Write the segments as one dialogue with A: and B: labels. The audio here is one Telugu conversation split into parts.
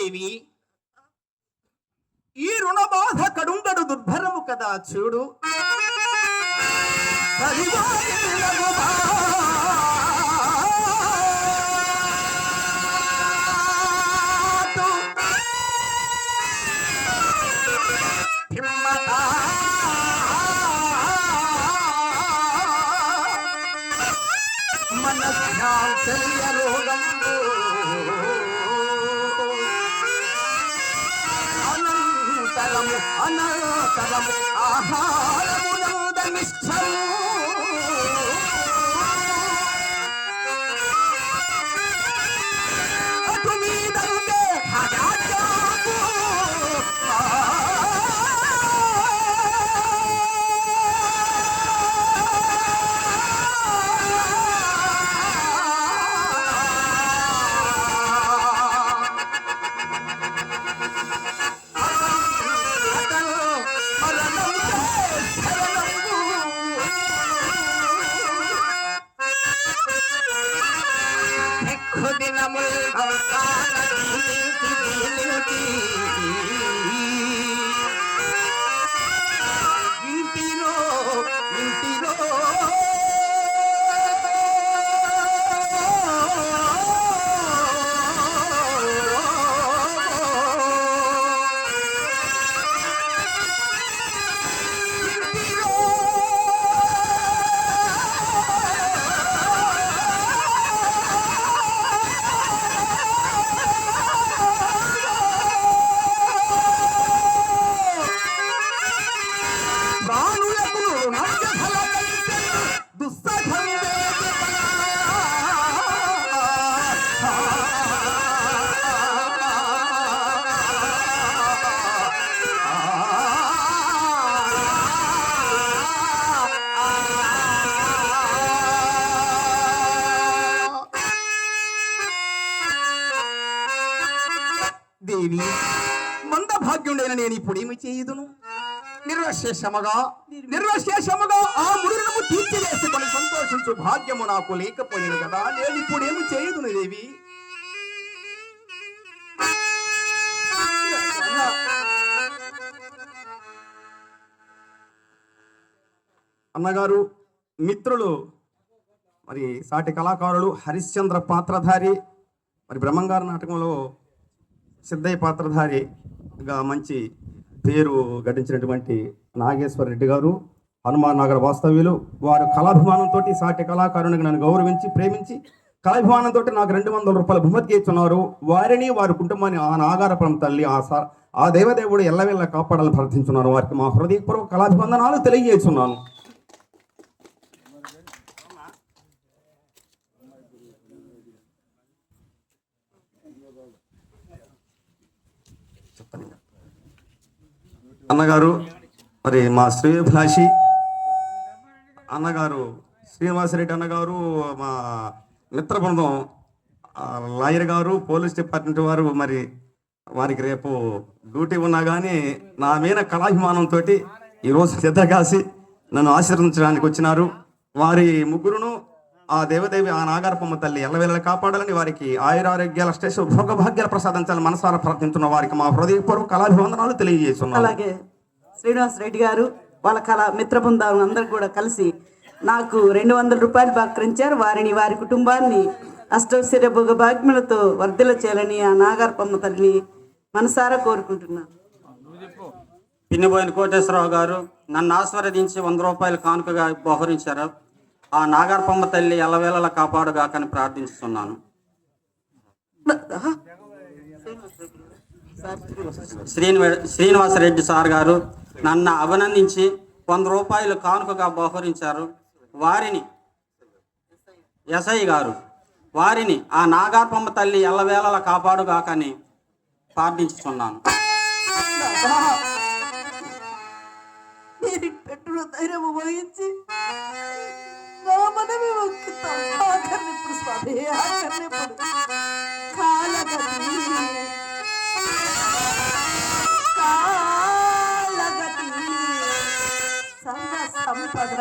A: దేవి, ఈ రుణబాధ కడుంగడు దుర్భరము కదా చూడు. మనస్యాంచల్య రోగంబు అనంతరము అనంతరము ఆహారమునందనిష్టము అటు మీదంటే హఠాత్తుగా ఇంటిలో ఇంటిలో దేవి, మందభాగ్యుడైన నేను ఇప్పుడేమి చేయుదును? నిర్వశేషముగా ఆ ముడులను తీర్చివేసుకొని సంతోషించు భాగ్యము నాకు లేకపోయింది కదా. నేను ఇప్పుడేమి చేయుదును దేవి? అన్నగారు, మిత్రులు, మరి సాటి కళాకారులు హరిశ్చంద్ర పాత్రధారి, మరి బ్రహ్మంగారు నాటకంలో సిద్ధయ్య పాత్రధారిగా మంచి పేరు గడించినటువంటి నాగేశ్వర రెడ్డి గారు, హనుమాన్ నగర వాస్తవ్యులు, వారు కళాభిమానంతో సాటి కళాకారునికి నన్ను గౌరవించి ప్రేమించి కళాభిమానంతో నాకు 200 రూపాయలు బహుమతి ఇచ్చున్నారు. వారిని వారి కుటుంబాన్ని ఆ నాగారపురం తల్లి ఆ దేవదేవుడు ఎల్లవెల్ల కాపాడాలని ప్రార్థించున్నాను. వారికి మా హృదయపూర్వక కళాభివందనాలు తెలియజేస్తున్నాను. అన్నగారు, మరి మా శ్రేయభిలాషి అన్నగారు శ్రీనివాసరెడ్డి అన్నగారు, మా మిత్ర బృందం లాయర్ గారు, పోలీస్ డిపార్ట్మెంట్ వారు, మరి వారికి రేపు డ్యూటీ ఉన్నా కానీ నా మీద కళాభిమానంతో ఈరోజు సిద్ధకాసి నన్ను ఆశీర్వదించడానికి వచ్చినారు. వారి ముగ్గురును ఆ దేవదేవి ఆ నాగారపమ్మ తల్లి ఎల్లవేళ కాపాడాలని, వారికి ఆయురారోగ్యాల స్టేషన్ భోగభాగ్యాల ప్రసాదించాలని మనసారా ప్రార్థించున్న వారికి మా హృదయపూర్వక కళాభివందనాలు తెలియజేస్తున్నాను.
B: అలాగే శ్రీనివాస్ రెడ్డి గారు వాళ్ళ మిత్ర బృందం అందరూ కూడా కలిసి నాకు 200 రూపాయలు బహుకరించారు. వారిని వారి కుటుంబాన్ని అష్టైశ్వర్య భోగభాగ్యములతో వర్ధిల్ల చేయాలని ఆ నాగారపమ్మ తల్లిని మనసారా కోరుకుంటున్నాను.
C: పిన్నిబోయిన కోటేశ్వరరావు గారు నన్ను ఆశీర్వదించి 100 రూపాయలు కానుకగా బహుకరించారు. ఆ నాగారపమ్మ తల్లి ఎల్లవేళలా కాపాడుగాకని ప్రార్థిస్తున్నాను. శ్రీనివాసరెడ్డి సార్ గారు నన్ను అభినందించి 100 రూపాయలు కానుకగా బహుకరించారు. వారిని ఎస్ఐ గారు వారిని ఆ నాగారపమ్మ తల్లి ఎల్లవేళలా కాపాడుగాకని ప్రార్థించుతున్నాను.
B: పెట్టులో ధైర్యం వహించి నా మనవి ఇప్పుడు స్వామి కాలగతి సంపద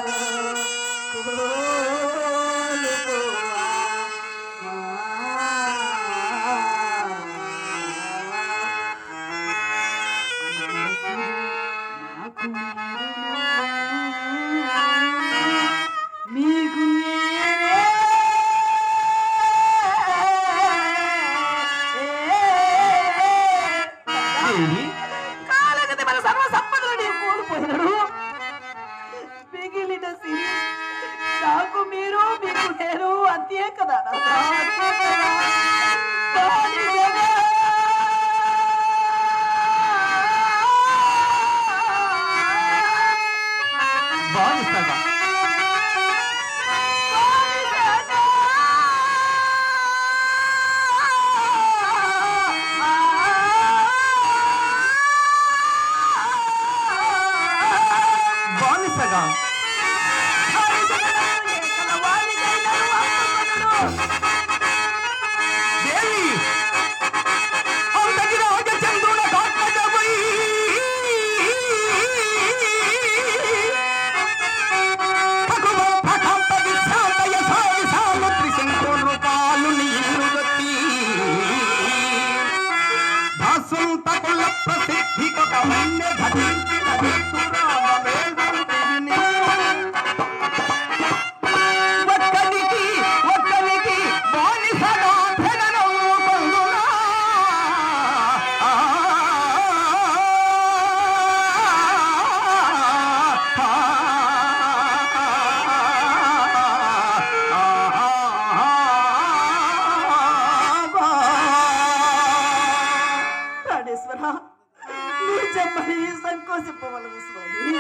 B: స్వామి సంకోచింపవలను స్వామి.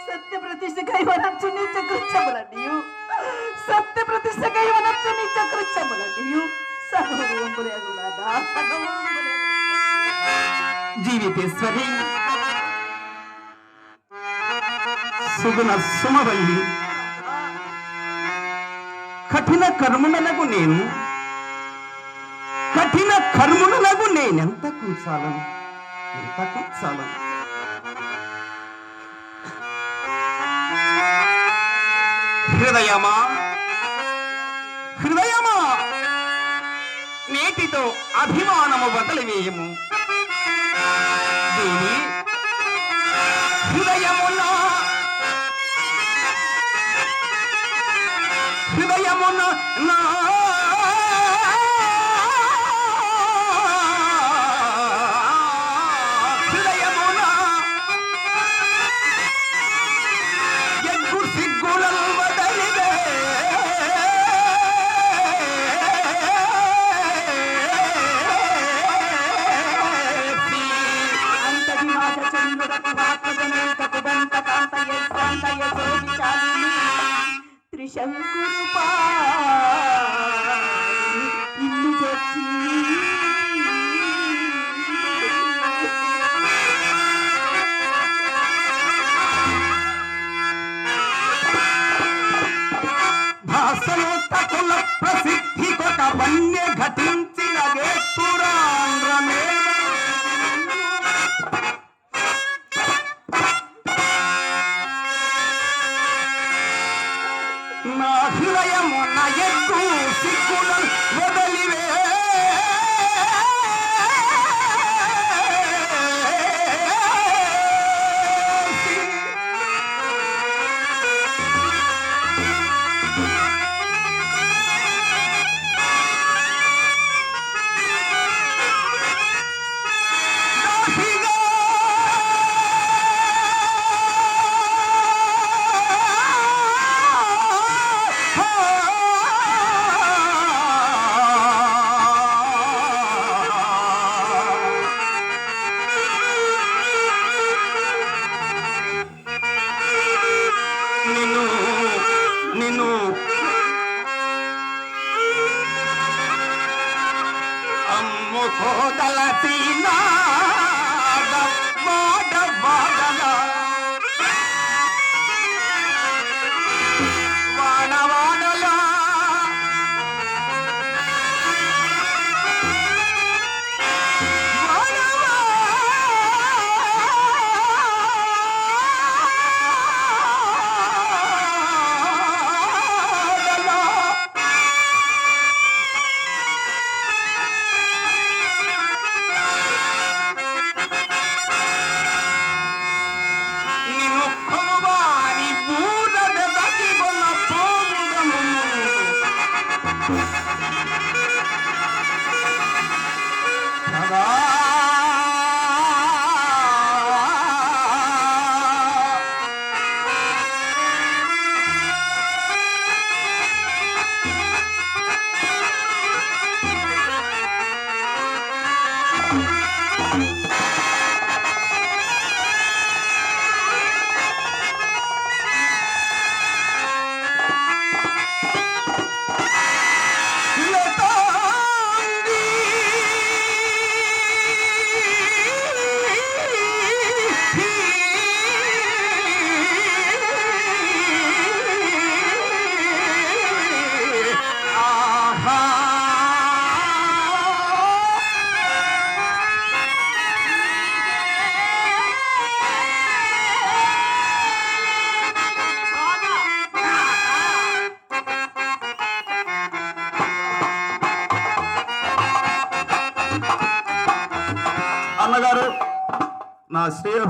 B: సత్య ప్రతిష్ట కైవనచ్చు నిత్య కృత్యములన్నీయు సత్య ప్రతిష్ట కైవనచ్చు నిత్య కృత్యములన్నీయు సగవంబులేగులాదా
A: జీవితేశ్వరి సుగుణ సుమవల్లి కఠిన కర్ములకు నేనెంత కూర్చాలను హృదయమా నేటితో అభిమానము వదిలివేయము దేవి హృదయమున నా హృదయమున ఎగ్గు సిగ్గులను వదలివే
B: అంతటి మాట చంద్రుడకు ఆత్మజనంతకు బంత కాంతయ్య శాంతయ్య శోభిచాలిని త్రిశంకురుపా ఇల్లు చేర్చి
A: భాషలోత్తకుల ప్రసిద్ధి కొక వన్య ఘటించిన గేతురాంధ్రమే నా హృదయము నా ఎగ్గు సిగ్గులను వదలివే నిన్ను అమ్ముకోదలసి వాడవాడలా అన్నగారు నా శ్రేయ